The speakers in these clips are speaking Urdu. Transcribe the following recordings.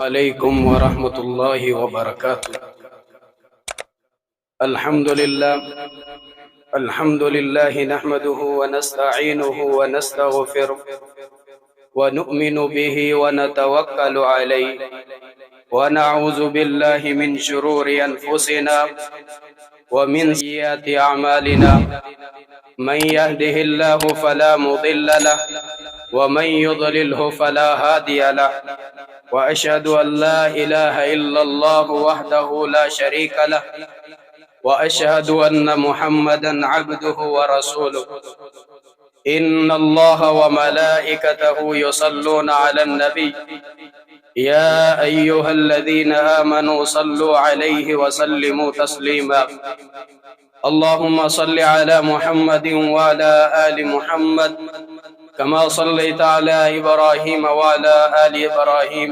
علیکم ورحمۃ اللہ وبرکاتہ۔ الحمد للہ نحمده ونستعینه ونستغفره ونؤمن به ونتوکل علیہ ونعوذ باللہ من شرور انفسنا ومن سیئات اعمالنا من يهده الله فلا مضل له ومن يضلله فلا هادي له وأشهد أن لا إله إلا الله وحده لا شريك له وأشهد أن محمدا عبده ورسوله إن الله وملائكته يصلون على النبي يا أيها الذين آمنوا صلوا عليه وسلموا تسليما اللهم صل على محمد وعلى آل محمد كما صليت على إبراهيم وعلى آل إبراهيم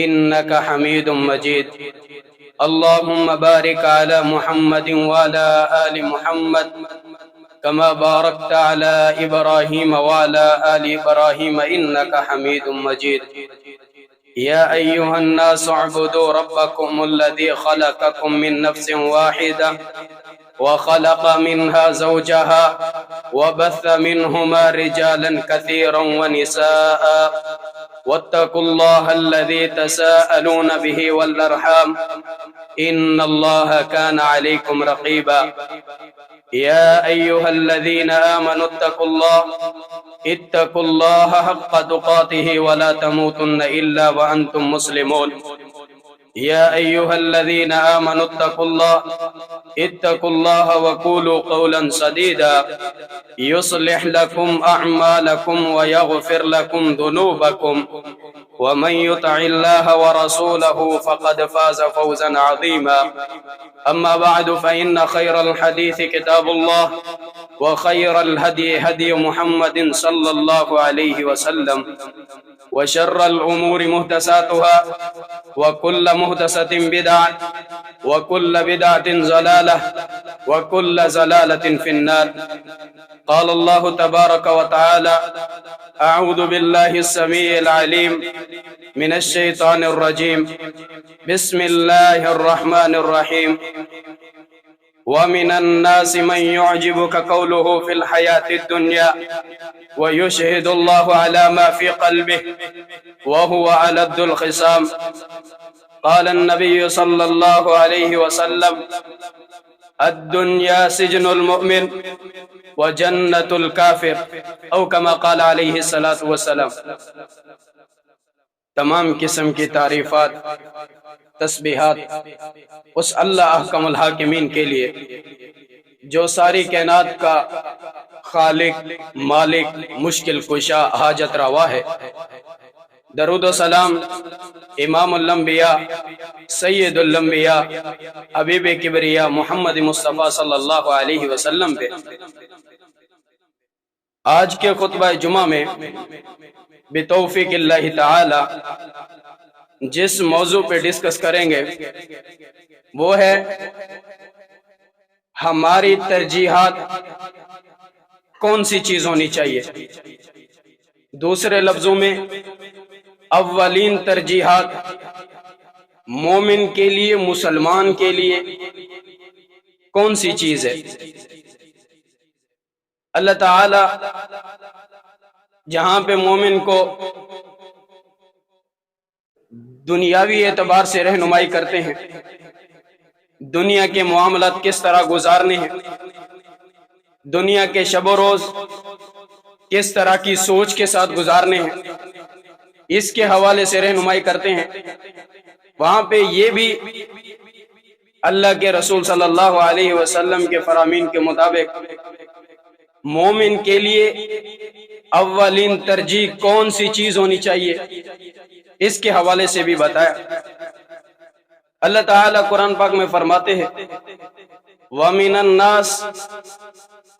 إنك حميد مجيد اللهم بارك على محمد وعلى آل محمد كما باركت على إبراهيم وعلى آل إبراهيم إنك حميد مجيد يا أيها الناس اعبدوا ربكم الذي خلقكم من نفس واحدة وخلق منها زوجها وبث منهما رجالا كثيرا ونساء واتقوا الله الذي تساءلون به والأرحام إن الله كان عليكم رقيبا يا أيها الذين آمنوا اتقوا الله حق تقاته ولا تموتن إلا وأنتم مسلمون يا أيها الذين آمنوا اتقوا الله وقولوا قولا سديدا يصلح لكم أعمالكم ويغفر لكم ذنوبكم ومن يطع الله ورسوله فقد فاز فوزا عظيما أما بعد فإن خير الحديث كتاب الله وخير الهدي هدي محمد صلى الله عليه وسلم وشر الأمور محدثاتها وكل محدثة بدعة وكل بدعة ضلالة وكل ضلالة في النار قال الله تبارك وتعالى أعوذ بالله السميع العليم من الشيطان الرجيم بسم الله الرحمن الرحيم ومن الناس من يعجبك قوله في الحياة الدنيا ويشهد الله على ما في قلبه وهو ألد الخصام قال النبي صلى الله عليه وسلم الدنيا سجن المؤمن وجنة الكافر او كما قال علیہ الصلاۃ والسلام۔ تمام قسم کی تعریفات تسبیحات اس اللہ احکم الحاکمین کے لیے جو ساری کائنات کا خالق مالک مشکل کشا حاجت روا ہے۔ درود و سلام امام الانبیاء سید الانبیاء حبیب کبریا محمد مصطفیٰ صلی اللہ علیہ وسلم پہ۔ آج کے خطبہ جمعہ میں بتوفیق اللہ تعالی جس موضوع پہ ڈسکس کریں گے وہ ہے ہماری ترجیحات کون سی چیز ہونی چاہیے۔ دوسرے لفظوں میں اولین ترجیحات مومن کے لیے مسلمان کے لیے کون سی چیز ہے۔ اللہ تعالی جہاں پہ مومن کو دنیاوی اعتبار سے رہنمائی کرتے ہیں، دنیا کے معاملات کس طرح گزارنے ہیں، دنیا کے شب و روز کس طرح کی سوچ کے ساتھ گزارنے ہیں، اس کے حوالے سے رہنمائی کرتے ہیں، وہاں پہ یہ بھی اللہ کے رسول صلی اللہ علیہ وسلم کے فرامین کے مطابق مومن کے لیے اولین ترجیح کون سی چیز ہونی چاہیے اس کے حوالے سے بھی بتایا۔ اللہ تعالیٰ قرآن پاک میں فرماتے ہیں وَمِنَ النَّاسِ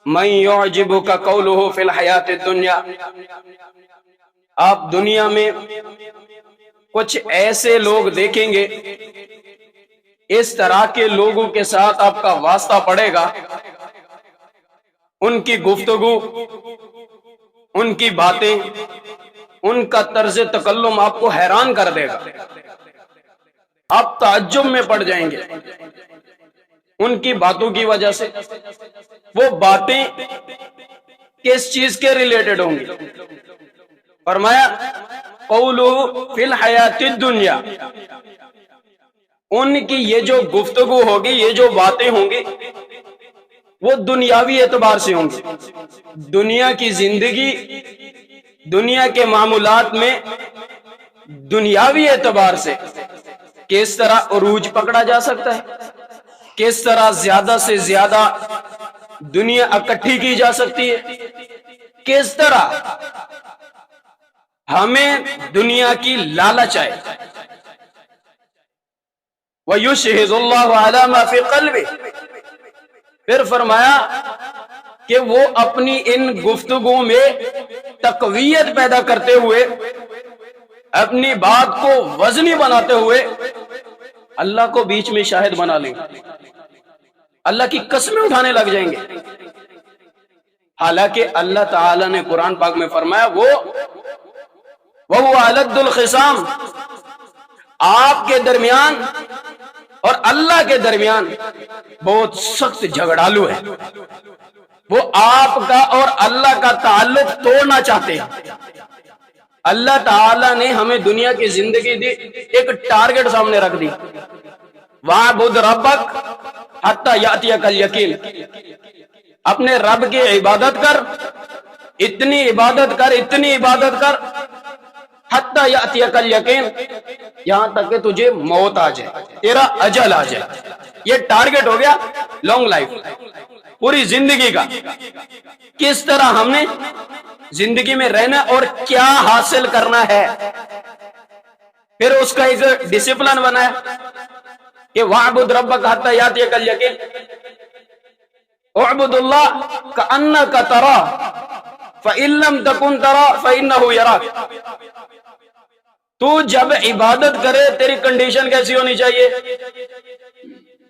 مَن يُعْجِبُكَ قَوْلُهُ فِي الْحَيَاةِ الدُّنْيَا۔ آپ دنیا میں کچھ ایسے لوگ دیکھیں گے، اس طرح کے لوگوں کے ساتھ آپ کا واسطہ پڑے گا، ان کی گفتگو، ان کی باتیں، ان کا طرز تکلم آپ کو حیران کر دے گا، آپ تعجب میں پڑ جائیں گے ان کی باتوں کی وجہ سے۔ وہ باتیں کس چیز کے ریلیٹڈ ہوں گی؟ فرمایا قولو فی الحیات الدنیا، ان کی یہ جو گفتگو ہوگی، یہ جو باتیں ہوں گی، وہ دنیاوی اعتبار سے ہوں گی، دنیا کی زندگی، دنیا کے معاملات میں دنیاوی اعتبار سے کس طرح عروج پکڑا جا سکتا ہے، کس طرح زیادہ سے زیادہ دنیا اکٹھی کی جا سکتی ہے، کس طرح ہمیں دنیا کی لالچ آئے۔ وَيُشْهِدُ اللَّهُ عَلَى مَا فِي قَلْبِهِ، پھر فرمایا کہ وہ اپنی ان گفتگو میں تقویت پیدا کرتے ہوئے، اپنی بات کو وزنی بناتے ہوئے اللہ کو بیچ میں شاہد بنا لیں، اللہ کی قسمیں اٹھانے لگ جائیں گے۔ حالانکہ اللہ تعالیٰ نے قرآن پاک میں فرمایا وَهُوَ أَلَدُّ الْخِصَامِ، آپ کے درمیان اور اللہ کے درمیان بہت سخت جھگڑالو ہے، وہ آپ کا اور اللہ کا تعلق توڑنا چاہتے ہیں۔ اللہ تعالیٰ نے ہمیں دنیا کی زندگی دی، ایک ٹارگٹ سامنے رکھ دی، وَاعْبُدْ رَبَّكَ حَتَّى يَأْتِيَكَ الْيَقِينُ، اپنے رب کی عبادت کر، اتنی عبادت کر، اتنی عبادت کر، حَتَّى يَأْتِيَكَ الْيَقِينُ، یہاں تک کہ تجھے موت آ جائے، تیرا اجل آ جائے۔ یہ ٹارگٹ ہو گیا لانگ لائف، پوری زندگی کا، کس طرح ہم نے زندگی میں رہنا اور کیا حاصل کرنا ہے۔ پھر اس کا ایک ڈسپلن بنایا کہ وَاعْبُدْ رَبَّكَ حَتَّى يَأْتِيَكَ الْيَقِينُ، اعْبُدُ اللَّهَ كَأَنَّكَ تَرَاهُ فَإِن لَّمْ تَكُن تَرَاهُ فَإِنَّهُ يَرَاكَ۔ تو جب عبادت کرے تیری کنڈیشن کیسی ہونی چاہیے،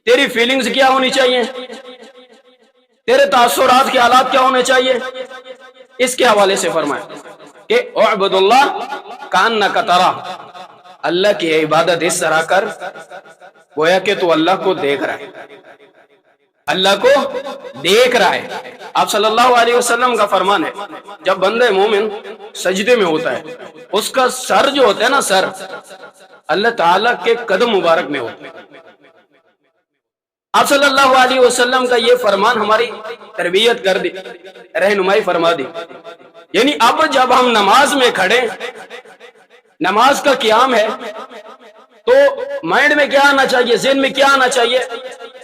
تیری فیلنگز کیا ہونی چاہیے، تیرے تاثرات کے حالات کیا ہونے چاہیے، اس کے حوالے سے فرمایا کہ اعبد اللہ کانک تراہ، اللہ کی عبادت اس طرح کر گویا کہ تو اللہ کو دیکھ رہا ہے، اللہ کو دیکھ رہا ہے۔ آپ صلی اللہ علیہ وسلم کا فرمان ہے جب بندہ مومن سجدے میں ہوتا ہے، اس کا سر جو ہوتا ہے نا، سر اللہ تعالیٰ کے قدم مبارک میں ہوتا ہے۔ آپ صلی اللہ علیہ وسلم کا یہ فرمان ہماری تربیت کر دی، رہنمائی فرما دی۔ یعنی اب جب ہم نماز میں کھڑے، نماز کا قیام ہے، تو مائنڈ میں کیا آنا چاہیے، ذہن میں کیا آنا چاہیے،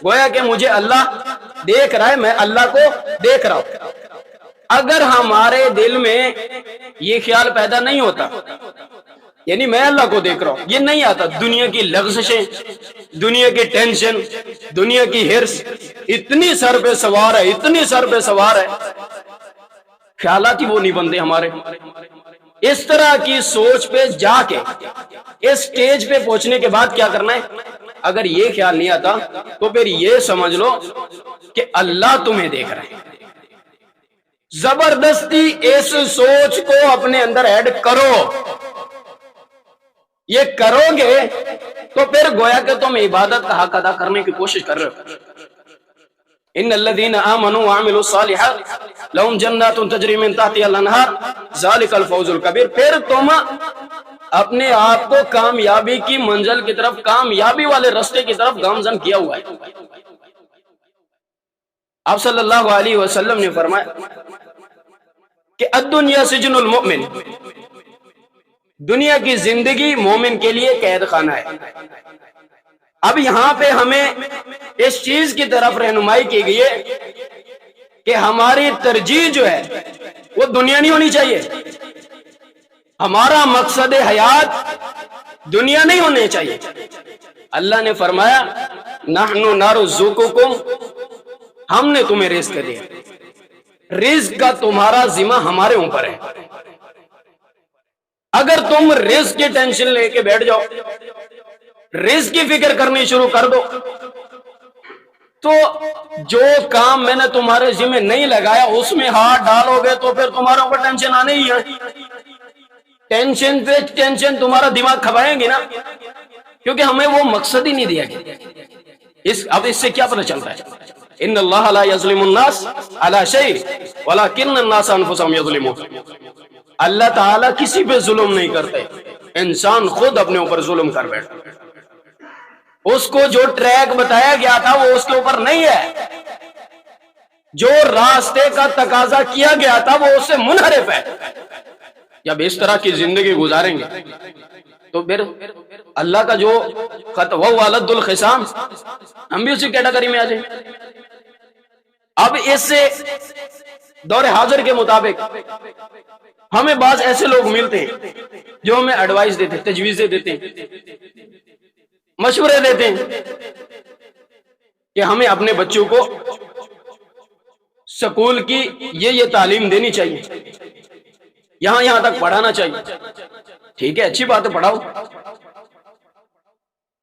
گویا کہ مجھے اللہ دیکھ رہا ہے، میں اللہ کو دیکھ رہا ہوں۔ اگر ہمارے دل میں یہ خیال پیدا نہیں ہوتا، یعنی میں اللہ کو دیکھ رہا ہوں، یہ نہیں آتا، دنیا کی لغزشیں، دنیا کی ٹینشن، دنیا کی ہرس اتنی سر پہ سوار ہے، اتنی سر پہ سوار ہے، خیالات ہی وہ نہیں بنتے ہمارے۔ اس طرح کی سوچ پہ جا کے اس سٹیج پہ پہنچنے کے بعد کیا کرنا ہے، اگر یہ خیال نہیں آتا تو پھر یہ سمجھ لو کہ اللہ تمہیں دیکھ رہا ہے۔ زبردستی اس سوچ کو اپنے اندر ایڈ کرو، یہ کرو گے تو پھر گویا کہ تم عبادت کا حق ادا کرنے کی کوشش کر رہے ہو۔ ان الذين امنوا وعملوا الصالحات لهم جنات تجري من تحتها الانهار ذلك الفوز الكبير۔ پھر تم اپنے آپ کو کامیابی کی منزل کی طرف، کامیابی والے راستے کی طرف گامزن کیا ہوا ہے۔ آپ صلی اللہ علیہ وسلم نے فرمایا کہ الدنیا سجن المؤمن، دنیا کی زندگی مومن کے لیے قید خانہ ہے۔ اب یہاں پہ ہمیں اس چیز کی طرف رہنمائی کی گئی ہے کہ ہماری ترجیح جو ہے وہ دنیا نہیں ہونی چاہیے، ہمارا مقصد حیات دنیا نہیں ہونے چاہیے۔ اللہ نے فرمایا نحن نرزقکم، ہم نے تمہیں رزق دیا، رزق کا تمہارا ذمہ ہمارے اوپر ہے۔ اگر تم رزق کی ٹینشن لے کے بیٹھ جاؤ، رزق کی فکر کرنی شروع کر دو، تو جو کام میں نے تمہارے ذمہ نہیں لگایا اس میں ہاتھ ڈالو گے تو پھر تمہارے اوپر ٹینشن آنے ہی ہے۔ ٹینشن پہ ٹینشن تمہارا دماغ کھپائیں گے نا، کیونکہ ہمیں وہ مقصد ہی نہیں دیا گیا۔ اب اس سے کیا پتہ چلتا ہے؟ ان اللہ لا یظلم الناس علی شیء ولکن الناس انفسهم یظلمون۔ اللہ تعالیٰ کسی پہ ظلم نہیں کرتے، انسان خود اپنے اوپر ظلم کر بیٹھتا۔ اس کو جو ٹریک بتایا گیا تھا وہ اس کے اوپر نہیں ہے، جو راستے کا تقاضا کیا گیا تھا وہ اس سے منحرف ہے۔ جب اس طرح کی زندگی گزاریں گے تو پھر اللہ کا جو خط وَوَلَدُ الْخِصَامِ، ہم بھی اسی کیٹیگری میں آ جائیں۔ اب اس سے دور حاضر کے مطابق ہمیں بعض ایسے لوگ ملتے ہیں جو ہمیں ایڈوائز دیتے ہیں، تجویزیں دیتے ہیں، مشورے دیتے ہیں کہ ہمیں اپنے بچوں کو سکول کی یہ تعلیم دینی چاہیے، یہاں تک پڑھانا چاہیے۔ ٹھیک ہے، اچھی بات ہے، پڑھاؤ۔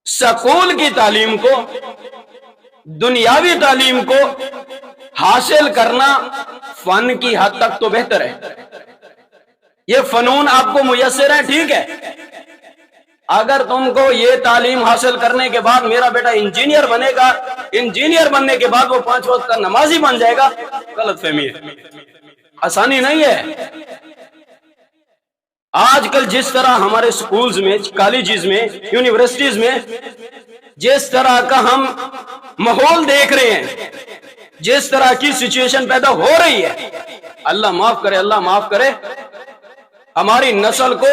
سکول کی تعلیم کو، دنیاوی تعلیم کو حاصل کرنا فن کی حد تک تو بہتر ہے۔ یہ فنون آپ کو میسر ہے، ٹھیک ہے۔ اگر تم کو یہ تعلیم حاصل کرنے کے بعد میرا بیٹا انجینئر بنے گا، انجینئر بننے کے بعد وہ 5 وقت کا نمازی بن جائے گا، غلط فہمی ہے، آسانی نہیں ہے۔ آج کل جس طرح ہمارے سکولز میں، کالجز میں، یونیورسٹیز میں جس طرح کا ہم ماحول دیکھ رہے ہیں، جس طرح کی سچویشن پیدا ہو رہی ہے، اللہ معاف کرے، اللہ معاف کرے، ہماری نسل کو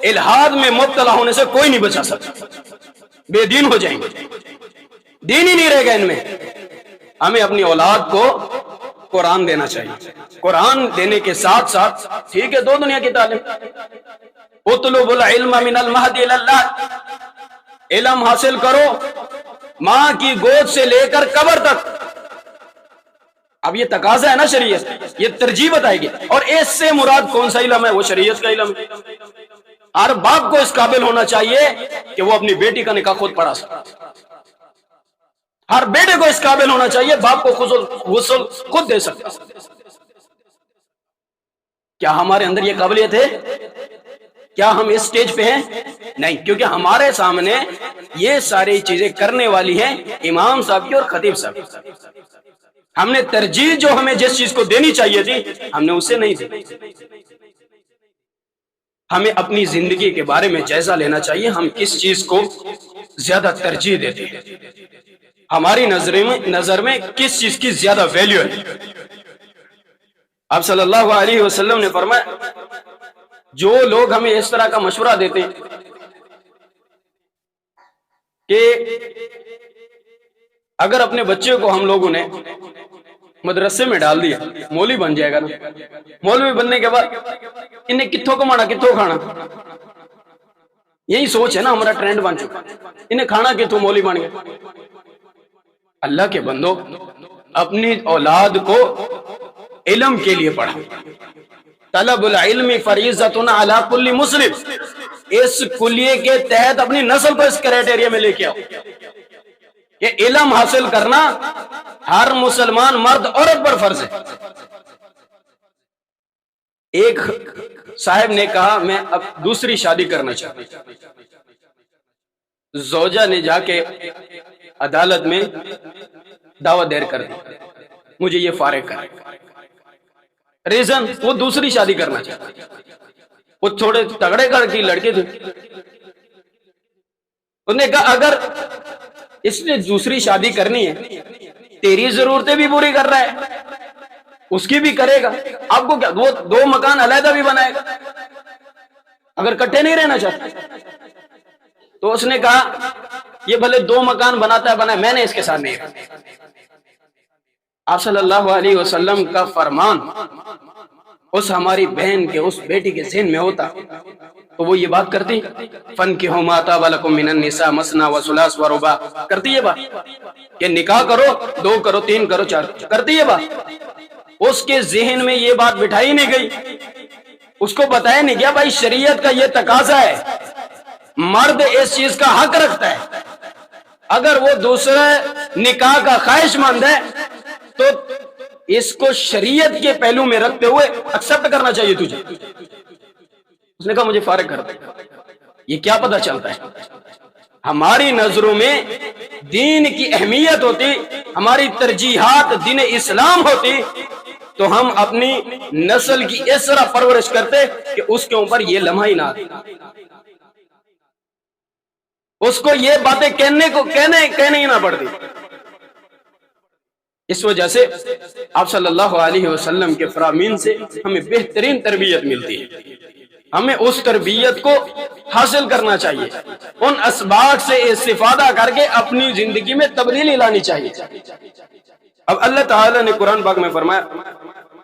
الحاد میں مبتلا ہونے سے کوئی نہیں بچا سکتا، بے دین ہو جائیں گے، دین ہی نہیں رہے گا ان میں۔ ہمیں اپنی اولاد کو قرآن دینا چاہیے، قرآن دینے کے ساتھ ساتھ ٹھیک ہے دو دنیا کی تعلیم، اطلب العلم من المہد الی اللحد، علم حاصل کرو ماں کی گود سے لے کر قبر تک۔ اب یہ تقاضا ہے نا شریعت، یہ ترجیح بتائے گی، اور اس سے مراد کون سا علم ہے؟ وہ شریعت کا علم ہے۔ ہر باپ کو اس قابل ہونا چاہیے کہ وہ اپنی بیٹی کا نکاح خود پڑھا سکے، ہر بیٹے کو اس قابل ہونا چاہیے باپ کو غسل خود دے سکتا۔ کیا ہمارے اندر یہ قابلیت ہے؟ کیا ہم اس سٹیج پہ ہیں؟ نہیں، کیونکہ ہمارے سامنے یہ ساری چیزیں کرنے والی ہیں امام صاحب کی اور خطیب صاحب کی۔ ہم نے ترجیح جو ہمیں جس چیز کو دینی چاہیے تھی ہم نے اسے نہیں دی۔ ہمیں اپنی زندگی کے بارے میں جائزہ لینا چاہیے، ہم کس چیز کو زیادہ ترجیح دیتے ہیں، ہماری نظر میں کس چیز کی زیادہ ویلیو ہے۔ آپ صلی اللہ علیہ وسلم نے فرمایا جو لوگ ہمیں اس طرح کا مشورہ دیتے ہیں کہ اگر اپنے بچے کو ہم لوگوں نے مدرسے میں ڈال دیا مولوی بن جائے گا نا، مولوی بننے کے بعد انہیں کتوں کمانا کتوں کھانا، یہی سوچ ہے نا، ہمارا ٹرینڈ بن چکا، انہیں کھانا کتوں مولوی بن گئے۔ اللہ کے بندو، اپنی اولاد کو علم کے لیے پڑھا، طلب العلم فریضۃ علی کل مسلم، اس کلیے کے تحت اپنی نسل کو اس کرائٹیریا میں لے کے آؤ کہ علم حاصل کرنا ہر مسلمان مرد عورت پر فرض ہے۔ ایک صاحب نے کہا میں اب دوسری شادی کرنا چاہتا ہوں، زوجہ نے جا کے عدالت میں دعوت دیر کر دی، مجھے یہ فارغ کر، ریزن وہ دوسری شادی کرنا چاہتا، وہ تھوڑے تگڑے گھر کی لڑکے تھے، انہوں نے کہا اگر اس نے دوسری شادی کرنی ہے تیری ضرورتیں بھی پوری کر رہا ہے اس کی بھی کرے گا، آپ کو کیا وہ 2 مکان علیحدہ بھی بنائے گا اگر کٹھے نہیں رہنا چاہتا؟ تو اس نے کہا یہ بھلے 2 مکان بناتا ہے بنائے، میں نے اس کے ساتھ نہیں رہا۔ آپ صلی اللہ علیہ وسلم کا فرمان اس ہماری بہن کے اس بیٹی کے ذہن میں ہوتا تو وہ یہ بات کرتی، فَانْكِحُوا مَا طَابَ لَكُم مِّنَ النِّسَاءِ مَثْنَىٰ وَثُلَاثَ وَرُبَاعَ، کرتی یہ بات، کہ نکاح کرو 2 کرو 3 کرو 4، کرتی یہ بات؟ اس کے ذہن میں یہ بات بٹھائی نہیں گئی، اس کو بتایا نہیں گیا بھائی شریعت کا یہ تقاضا ہے، مرد اس چیز کا حق رکھتا ہے، اگر وہ دوسرے نکاح کا خواہش مند ہے تو اس کو شریعت کے پہلو میں رکھتے ہوئے ایکسپٹ کرنا چاہیے تجھے۔ اس نے کہا مجھے فارغ کر دے۔ یہ کیا پتہ چلتا ہے؟ ہماری نظروں میں دین کی اہمیت ہوتی، ہماری ترجیحات دین اسلام ہوتی، تو ہم اپنی نسل کی اس طرح پرورش کرتے کہ اس کے اوپر یہ لمحہ ہی نہ آتی، اس کو یہ باتیں کہنے ہی نہ پڑتی۔ اس وجہ سے آپ صلی اللہ علیہ وسلم کے فرامین سے ہمیں بہترین تربیت ملتی ہے۔ ہمیں اس تربیت کو حاصل کرنا چاہیے، ان اسباق سے استفادہ کر کے اپنی زندگی میں تبدیلی لانی چاہیے۔ اب اللہ تعالیٰ نے قرآن پاک میں فرمایا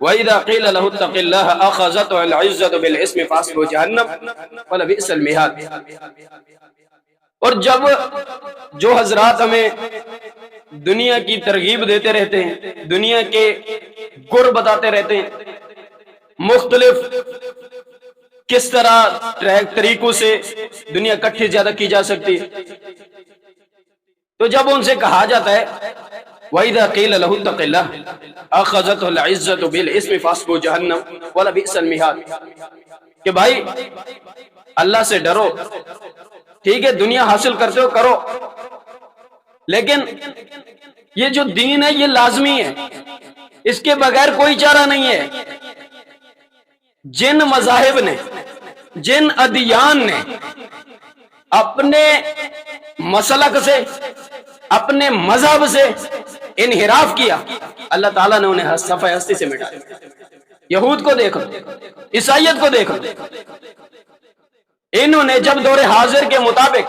وَإِذَا قِيلَ لَهُ اتَّقِ اللَّهَ أَخَذَتْهُ الْعِزَّةُ بِالْإِثْمِ فَحَسْبُهُ جَهَنَّمَ وَلَبِئْسَ الْمِهَادُ۔ اور جب جو حضرات ہمیں دنیا کی ترغیب دیتے رہتے ہیں، دنیا کے گر بتاتے رہتے ہیں، مختلف کس طرح طریقوں سے دنیا کٹھی زیادہ کی جا سکتی، تو جب ان سے کہا جاتا ہے وَإِذَا قِيلَ لَهُ اتَّقِ اللَّهَ أَخَذَتْهُ الْعِزَّةُ بِالْإِثْمِ فَحَسْبُهُ جَهَنَّمَ وَلَبِئْسَ الْمِهَادُ، کہ بھائی اللہ سے ڈرو، ٹھیک ہے دنیا حاصل کرتے ہو کرو، لیکن یہ جو دین ہے یہ لازمی ہے، اس کے بغیر کوئی چارہ نہیں ہے۔ جن مذاہب نے، جن ادیان نے اپنے مسلک سے، اپنے مذہب سے انحراف کیا، اللہ تعالیٰ نے انہیں صفحہ ہستی سے مٹا دیا۔ یہود کو دیکھ لو، عیسائیت کو دیکھ لو، انہوں نے جب دور حاضر کے مطابق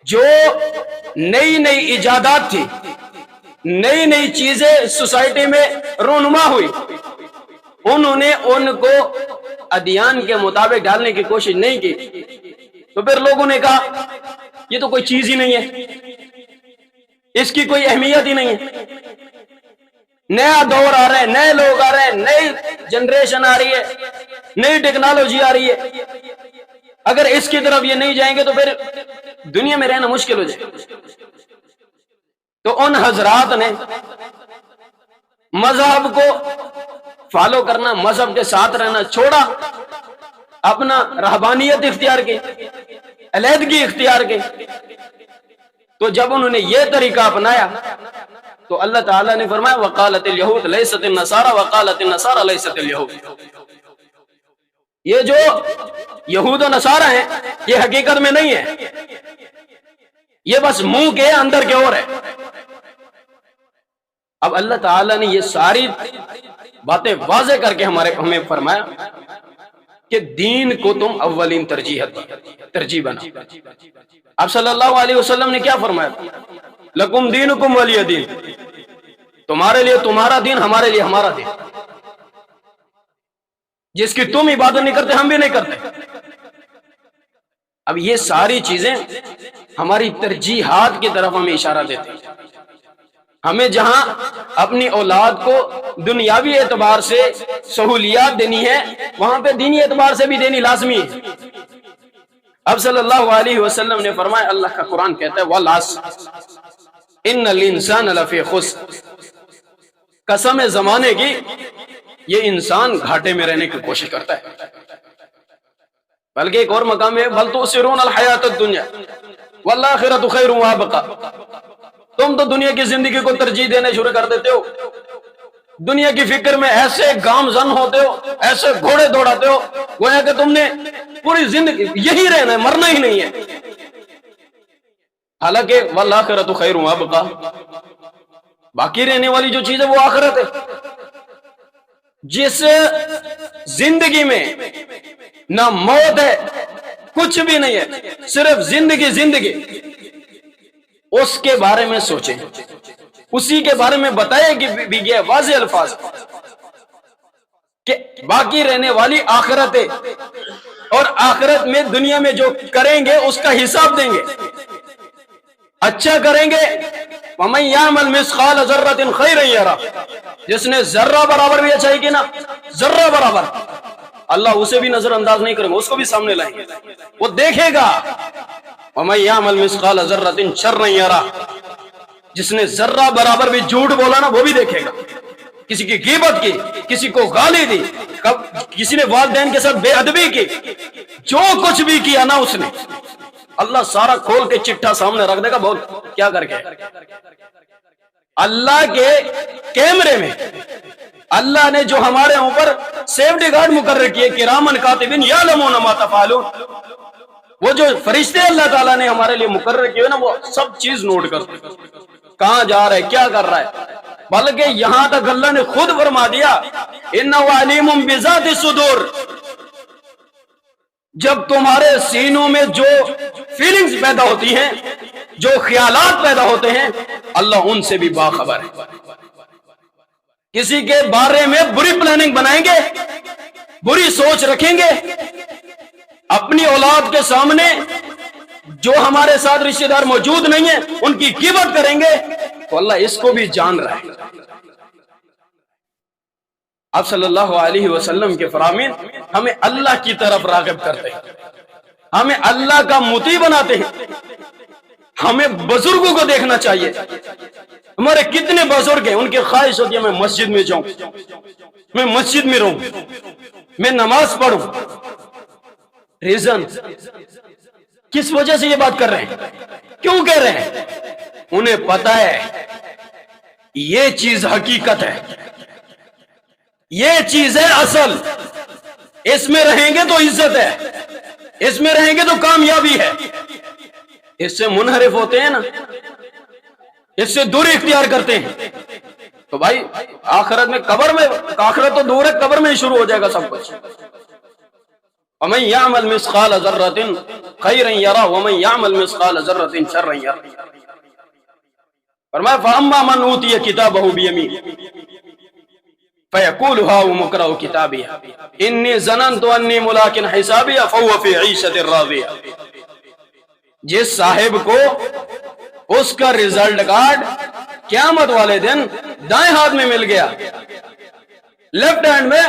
جو نئی نئی ایجادات تھی، نئی نئی چیزیں سوسائٹی میں رونما ہوئی، انہوں نے ان کو ادیان کے مطابق ڈالنے کی کوشش نہیں کی، تو پھر لوگوں نے کہا یہ تو کوئی چیز ہی نہیں ہے، اس کی کوئی اہمیت ہی نہیں ہے، نیا دور آ رہا ہے، نئے لوگ آ رہے ہیں، نئی جنریشن آ رہی ہے، نئی ٹیکنالوجی آ رہی ہے، اگر اس کی طرف یہ نہیں جائیں گے تو پھر دنیا میں رہنا مشکل ہو جائے۔ تو ان حضرات نے مذہب کو فالو کرنا، مذہب کے ساتھ رہنا چھوڑا، اپنا رہبانیت اختیار کی، علیحدگی اختیار کی۔ تو جب انہوں نے یہ طریقہ اپنایا تو اللہ تعالیٰ نے فرمایا وقالت اليہود لیست النصارى وقالت النصارى لیست اليہود، یہ جو یہود و نصارہ ہیں یہ حقیقت میں نہیں ہے، یہ بس منہ کے اندر کے اور ہے۔ اب اللہ تعالیٰ نے یہ ساری باتیں واضح کر کے ہمیں فرمایا کہ دین کو تم اولین ترجیح بنا۔ اب صلی اللہ علیہ وسلم نے کیا فرمایا؟ لکم دینکم ولی دین، تمہارے لیے تمہارا دین، ہمارے لیے ہمارا دین، جس کی تم عبادت نہیں کرتے ہم بھی نہیں کرتے۔ اب یہ ساری چیزیں ہماری ترجیحات کی طرف ہمیں اشارہ دیتی ہیں۔ ہمیں جہاں اپنی اولاد کو دنیاوی اعتبار سے سہولیات دینی ہے، وہاں پہ دینی اعتبار سے بھی دینی لازمی ہے۔ اب صلی اللہ علیہ وسلم نے فرمایا، اللہ کا قرآن کہتا ہے وَالْعَصْرِ إِنَّ الْإِنسَانَ لَفِي خُسْرٍ، قسم زمانے کی یہ انسان گھاٹے میں رہنے کی کوشش کرتا ہے۔ بلکہ ایک اور مقام ہے بل تؤثرون الحیات الدنیا والآخرۃ خیر وابقیٰ، تم تو دنیا کی زندگی کو ترجیح دینے شروع کر دیتے ہو، دنیا کی فکر میں ایسے گامزن ہوتے ہو، ایسے گھوڑے دوڑاتے ہو گویا کہ تم نے پوری زندگی یہی رہنا ہے، مرنا ہی نہیں ہے۔ حالانکہ والآخرۃ خیر وابقیٰ، باقی رہنے والی جو چیز ہے وہ آخرت ہے۔ جس زندگی میں نہ موت ہے، کچھ بھی نہیں ہے، صرف زندگی، اس کے بارے میں سوچیں، اسی کے بارے میں بتائے بھی گیا واضح الفاظ کہ باقی رہنے والی آخرت ہے، اور آخرت میں دنیا میں جو کریں گے اس کا حساب دیں گے۔ اچھا کریں گے وَمَنْ يَعْمَلْ مِثْقَالَ ذَرَّةٍ خَيْرًا يَرَهُ، جس نے ذرہ برابر بھی اچھائی کی نا، ذرہ برابر، اللہ اسے بھی نظر انداز نہیں کرے گا، اس کو بھی سامنے لائیں گے، وہ دیکھے گا۔ وَمَنْ يَعْمَلْ مِثْقَالَ ذَرَّةٍ شَرًّا يَرَهُ، جس نے ذرہ برابر بھی جھوٹ بولا نا وہ بھی دیکھے گا، کسی کی غیبت کی، کسی کو گالی دی، کسی نے والدین کے ساتھ بے ادبی کی، جو کچھ بھی کیا نا اس نے، اللہ سارا کھول کے چٹھا سامنے رکھ دے گا، بہت کیا کر کے اللہ کے کیمرے میں اللہ نے جو ہمارے اوپر سیفٹی گارڈ مقرر کیے، کرامن کاتبین یعلمون ما تفعلون، وہ جو فرشتے اللہ تعالیٰ نے ہمارے لیے مقرر کیے نا، وہ سب چیز نوٹ کرتے، کہاں جا رہا ہے، کیا کر رہا ہے، بلکہ یہاں تک اللہ نے خود فرما دیا انہ علیم بذات الصدور، جب تمہارے سینوں میں جو فیلنگز پیدا ہوتی ہیں، جو خیالات پیدا ہوتے ہیں، اللہ ان سے بھی باخبر ہے۔ کسی کے بارے میں بری پلاننگ بنائیں گے، بری سوچ رکھیں گے، اپنی اولاد کے سامنے جو ہمارے ساتھ رشتہ دار موجود نہیں ہیں ان کی غیبت کریں گے، تو اللہ اس کو بھی جان رہا ہے۔ آپ صلی اللہ علیہ وسلم کے فرامین ہمیں اللہ کی طرف راغب کرتے ہیں، ہمیں اللہ کا مطیع بناتے ہیں۔ ہمیں بزرگوں کو دیکھنا چاہیے، ہمارے کتنے بزرگ ہیں، ان کی خواہش ہوتی ہے میں مسجد میں جاؤں، میں مسجد میں رہوں، میں نماز پڑھوں۔ ریزن کس وجہ سے یہ بات کر رہے ہیں، کیوں کہہ رہے ہیں؟ انہیں پتا ہے یہ چیز حقیقت ہے، یہ چیز ہے اصل، اس میں رہیں گے تو عزت ہے، اس میں رہیں گے تو کامیابی ہے۔ اس سے منحرف ہوتے ہیں نا، اس سے دور اختیار کرتے ہیں، تو بھائی آخرت میں، قبر میں، آخرت تو دور ہے، قبر میں ہی شروع ہو جائے گا سب کچھ۔ وَمَن يَعْمَلْ مِثْقَالَ ذَرَّةٍ خَيْرًا يَرَهُ وَمَن يَعْمَلْ مِثْقَالَ ذَرَّةٍ شَرًّا يَرَهُ۔ فرمایا فَأَمَّا مَنْ أُوتِيَ كِتَابَهُ بِيَمِينِهِ فَيَقُولُ هَاؤُمُ اقْرَءُوا كِتَابِيَهْ إِنِّي ظَنَنتُ أَنِّي مُلَاقٍ حِسَابِيَهْ فَهُوَ فِي عِيشَةٍ رَاضِيَةٍ۔ جس صاحب کو اس کا رزلٹ کارڈ قیامت والے دن دائیں ہاتھ میں مل گیا، لیفٹ ہینڈ میں،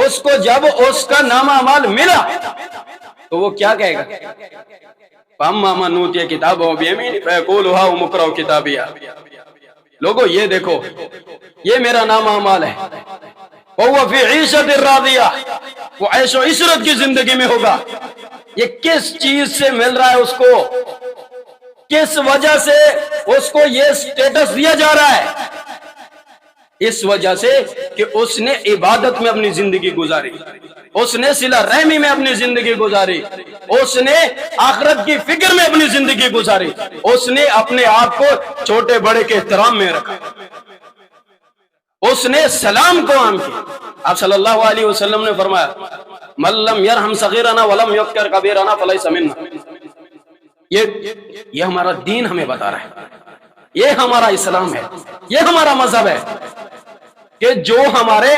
اس کو جب اس کا نامہ اعمال ملا تو وہ کیا کہے گا؟ فَأَمَّا مَنْ أُوتِيَ كِتَابَهُ بِيَمِينِهِ فَيَقُولُ هَاؤُمُ اقْرَءُوا كِتَابِيَهْ۔ لوگو یہ دیکھو، یہ میرا نامہ اعمال ہے، وَهُوَ فِي عِيشَةٍ رَاضِيَةٍ، وہ عیش و عشرت کی زندگی میں ہوگا۔ یہ کس چیز سے مل رہا ہے اس کو، کس وجہ سے اس کو یہ سٹیٹس دیا جا رہا ہے؟ اس وجہ سے کہ اس نے عبادت میں اپنی زندگی گزاری، اس نے صلہ رحمی میں اپنی زندگی گزاری، اس نے آخرت کی فکر میں اپنی زندگی گزاری، اس نے اپنے آپ کو چھوٹے بڑے کے احترام میں رکھا، اس نے سلام کو عام کیا۔ آپ صلی اللہ علیہ وسلم نے فرمایا مَن لَّمْ يَرْحَمْ صَغِيرَنَا وَلَمْ يُوَقِّرْ كَبِيرَنَا فَلَيْسَ مِنَّا۔ یہ ہمارا دین ہمیں بتا رہا ہے، یہ ہمارا اسلام ہے، یہ ہمارا مذہب ہے کہ جو ہمارے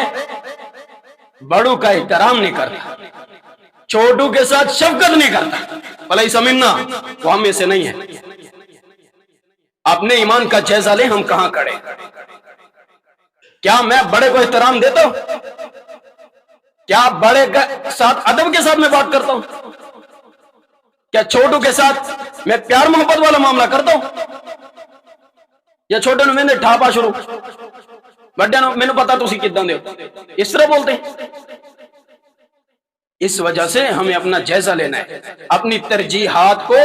بڑوں کا احترام نہیں کرتا، چھوٹوں کے ساتھ شفقت نہیں کرتا، فَلَيْسَ مِنَّا، وہ ہم میں سے نہیں ہے۔ اپنے ایمان کا جائزہ لیں، ہم کہاں کھڑے؟ کیا میں بڑے کو احترام دیتا ہوں؟ کیا بڑے کے ساتھ ادب کے ساتھ میں بات کرتا ہوں؟ کیا چھوٹوں کے ساتھ میں پیار محبت والا معاملہ کرتا ہوں؟ یا چھوٹے میں نے ٹھاپا شروع، بڑے میں نے پتا تو کتنا دے، اس طرح بولتے ہیں۔ اس وجہ سے ہمیں اپنا جائزہ لینا ہے، اپنی ترجیحات کو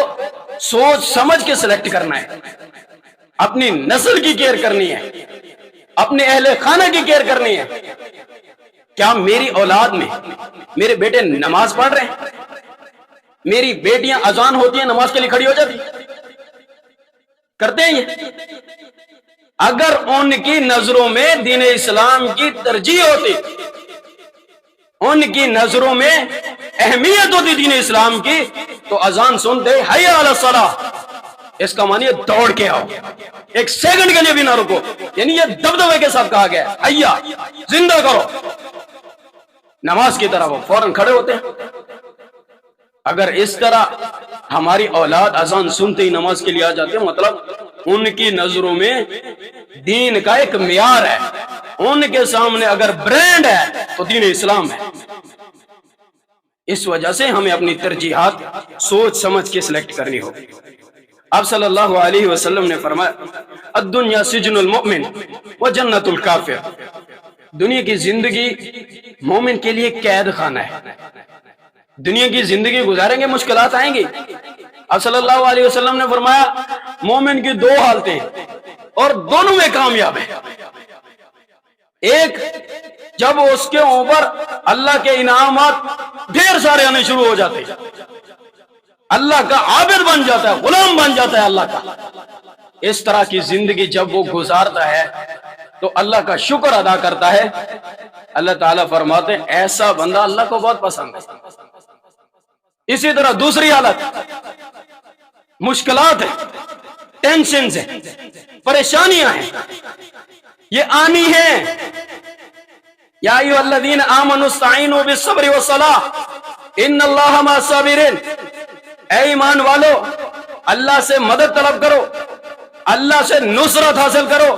سوچ سمجھ کے سلیکٹ کرنا ہے، اپنی نسل کی کیئر کرنی ہے، اپنے اہل خانہ کی کیئر کرنی ہے۔ کیا میری اولاد میں میرے بیٹے نماز پڑھ رہے ہیں؟ میری بیٹیاں اذان ہوتی ہیں نماز کے لیے کھڑی ہو جاتی کرتے ہیں یہ؟ اگر ان کی نظروں میں دین اسلام کی ترجیح ہوتی، ان کی نظروں میں اہمیت ہوتی دین اسلام کی، تو اذان سنتے حی علی الصلاۃ، اس کا معنی ہے دوڑ کے آؤ، ایک سیکنڈ کے لیے بھی نہ رکو، یعنی یہ دبدبے کے ساتھ کہا گیا ہے، حیا زندہ کرو نماز کی طرح، وہ فوراً کھڑے ہوتے ہیں۔ اگر اس طرح ہماری اولاد اذان سنتے ہی نماز کے لیے آ جاتے ہیں، مطلب ان کی نظروں میں دین کا ایک معیار ہے، ان کے سامنے اگر برانڈ ہے تو دین اسلام ہے۔ اس وجہ سے ہمیں اپنی ترجیحات سوچ سمجھ کے سلیکٹ کرنی ہوگی۔ آپ صلی اللہ علیہ وسلم نے فرمایا الدنیا سجن المؤمن و جنت الکافر، دنیا کی زندگی مومن کے لیے قید خانہ ہے. دنیا کی زندگی گزاریں گے، مشکلات آئیں گی. اب صلی اللہ علیہ وسلم نے فرمایا مومن کی دو حالتیں ہیں اور دونوں میں کامیاب ہے. ایک، جب اس کے اوپر اللہ کے انعامات ڈھیر سارے آنے شروع ہو جاتے ہیں، اللہ کا عابد بن جاتا ہے، غلام بن جاتا ہے اللہ کا. اس طرح کی زندگی جب وہ گزارتا ہے تو اللہ کا شکر ادا کرتا ہے. اللہ تعالیٰ فرماتے ہیں ایسا بندہ اللہ کو بہت پسند ہے. اسی طرح دوسری حالت، مشکلات ہیں، ٹینشنز ہیں، پریشانیاں ہیں، یہ آنی ہیں. یا ایھا الذین آمنوا استعینوا بالصبر والصلاۃ ان اللہ مع الصابرین. اے ایمان والو، اللہ سے مدد طلب کرو، اللہ سے نصرت حاصل کرو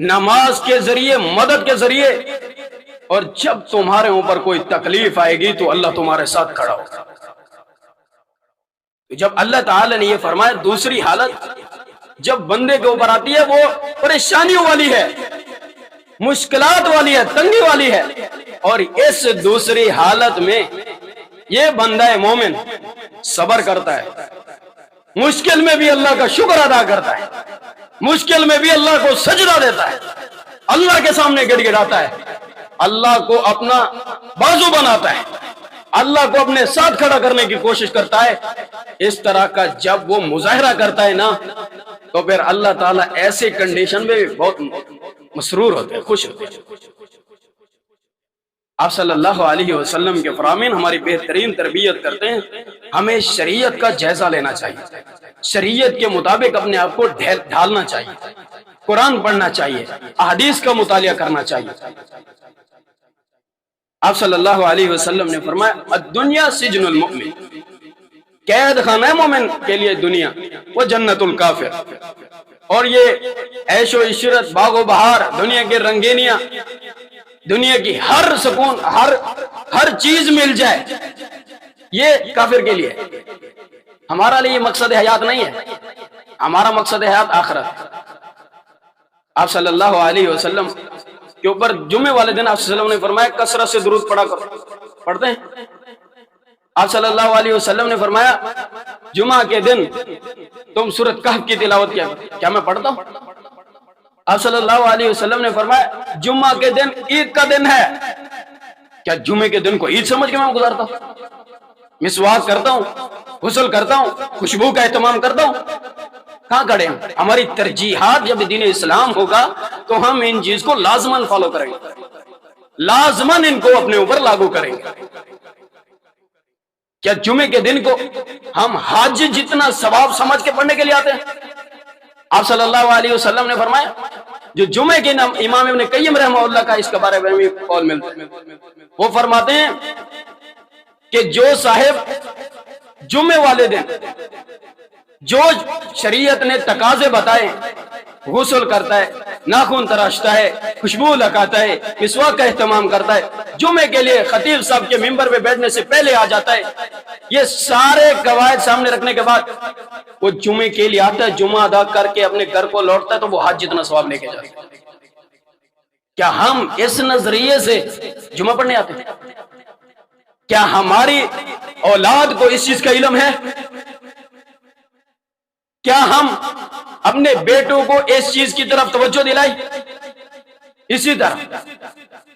نماز کے ذریعے، مدد کے ذریعے. اور جب تمہارے اوپر کوئی تکلیف آئے گی تو اللہ تمہارے ساتھ کھڑا ہوگا. جب اللہ تعالی نے یہ فرمایا، دوسری حالت جب بندے کے اوپر آتی ہے وہ پریشانیوں والی ہے، مشکلات والی ہے، تنگی والی ہے، اور اس دوسری حالت میں یہ بندہ مومن صبر کرتا ہے، مشکل میں بھی اللہ کا شکر ادا کرتا ہے، مشکل میں بھی اللہ کو سجدہ دیتا ہے، اللہ کے سامنے گڑ گڑاتا ہے، اللہ کو اپنا بازو بناتا ہے، اللہ کو اپنے ساتھ کھڑا کرنے کی کوشش کرتا ہے. اس طرح کا جب وہ مظاہرہ کرتا ہے نا تو پھر اللہ تعالیٰ ایسے کنڈیشن میں بھی بہت مسرور ہوتے ہیں، خوش ہوتے ہیں. آپ صلی اللہ علیہ وسلم کے فرامین ہماری بہترین تربیت کرتے ہیں. ہمیں شریعت کا جائزہ لینا چاہیے، شریعت کے مطابق اپنے آپ کو ڈھالنا چاہیے، قرآن پڑھنا چاہیے، احادیث کا مطالعہ کرنا چاہیے. آپ صلی اللہ علیہ وسلم نے فرمایا الدنیا سجن المؤمن، قید خانہ ہے مومن کے لیے دنیا، وہ جنت الکافر. اور یہ عیش و عشرت، باغ و بہار، دنیا کے رنگینیاں، دنیا کی ہر سکون، ہر چیز مل جائے، یہ کافر کے لیے. ہمارا لیے مقصد حیات نہیں ہے، ہمارا مقصد حیات آخرت. آپ صلی اللہ علیہ وسلم کے اوپر جمعے والے دن آپ صلی اللہ علیہ وسلم نے فرمایا کثرت سے درود پڑھا کرو. پڑھتے ہیں؟ آپ صلی اللہ علیہ وسلم نے فرمایا جمعہ کے دن تم سورۃ کہف کی تلاوت کیا میں پڑھتا ہوں؟ آپ صلی اللہ علیہ وسلم نے فرمایا جمعہ کے دن عید کا دن ہے، کیا جمعے کے دن کو عید سمجھ کے میں گزارتا ہوں؟ مسواک کرتا ہوں، غسل کرتا ہوں، خوشبو کا اہتمام کرتا ہوں. کہاں کھڑے ہیں؟ ہماری ترجیحات جب دین اسلام ہوگا تو ہم ان چیز کو لازماً فالو کریں گے، لازماً ان کو اپنے اوپر لاگو کریں گے. کیا جمعے کے دن کو ہم حج جتنا ثواب سمجھ کے پڑھنے کے لیے آتے ہیں؟ آپ صلی اللہ علیہ وسلم نے فرمایا جو جمعے کے امام ابن قیم رحمہ اللہ کا اس کے بارے میں قول ملتا ہے، وہ فرماتے ہیں کہ جو صاحب جمعے والے دن جو شریعت نے تقاضے بتائے، غسل کرتا ہے، ناخن تراشتا ہے، خوشبو لگاتا ہے، مسواک کا اہتمام کرتا ہے، جمعے کے لیے خطیب صاحب کے ممبر پہ بیٹھنے سے پہلے آ جاتا ہے، یہ سارے قواعد سامنے رکھنے کے بعد وہ جمعے کے لیے آتا ہے، جمعہ ادا کر کے اپنے گھر کو لوٹتا ہے تو وہ حج جتنا ثواب لے کے جاتا ہے. کیا ہم اس نظریے سے جمعہ پڑھنے آتے ہیں؟ کیا ہماری اولاد کو اس چیز کا علم ہے؟ کیا ہم اپنے بیٹوں کو اس چیز کی طرف توجہ دلائیں؟ اسی طرح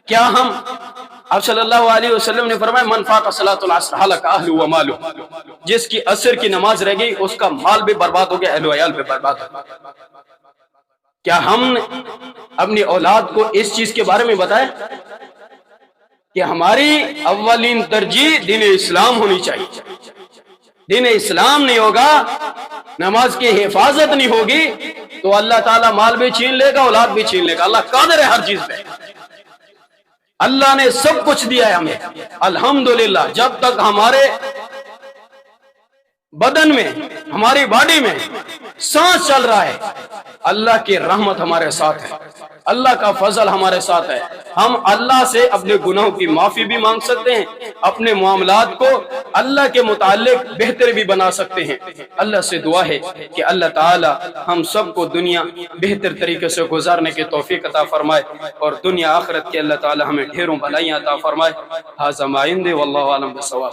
کیا ہم، آپ صلی اللہ علیہ وسلم نے فرمایا من فات صلاۃ العصر ہلک اہلہ و مالہ، جس کی عصر کی نماز رہ گئی اس کا مال بھی برباد ہو گیا، اہل و عیال بھی برباد ہو گیا. کیا ہم نے اپنی اولاد کو اس چیز کے بارے میں بتایا کہ ہماری اولین ترجیح دین اسلام ہونی چاہیے؟ دین اسلام نہیں ہوگا، نماز کی حفاظت نہیں ہوگی تو اللہ تعالیٰ مال بھی چھین لے گا، اولاد بھی چھین لے گا. اللہ قادر ہے ہر چیز پہ، اللہ نے سب کچھ دیا ہے ہمیں الحمدللہ. جب تک ہمارے بدن میں، ہماری باڈی میں سانس چل رہا ہے، اللہ کی رحمت ہمارے ساتھ ہے، اللہ کا فضل ہمارے ساتھ ہے. ہم اللہ سے اپنے گناہوں کی معافی بھی مانگ سکتے ہیں، اپنے معاملات کو اللہ کے متعلق بہتر بھی بنا سکتے ہیں۔ اللہ سے دعا ہے کہ اللہ تعالی ہم سب کو دنیا بہتر طریقے سے گزارنے کی توفیق عطا فرمائے، اور دنیا آخرت کے اللہ تعالی ہمیں ڈھیروں بھلائیاں عطا فرمائے۔ ھذا ما عندی واللہ اعلم بالصواب۔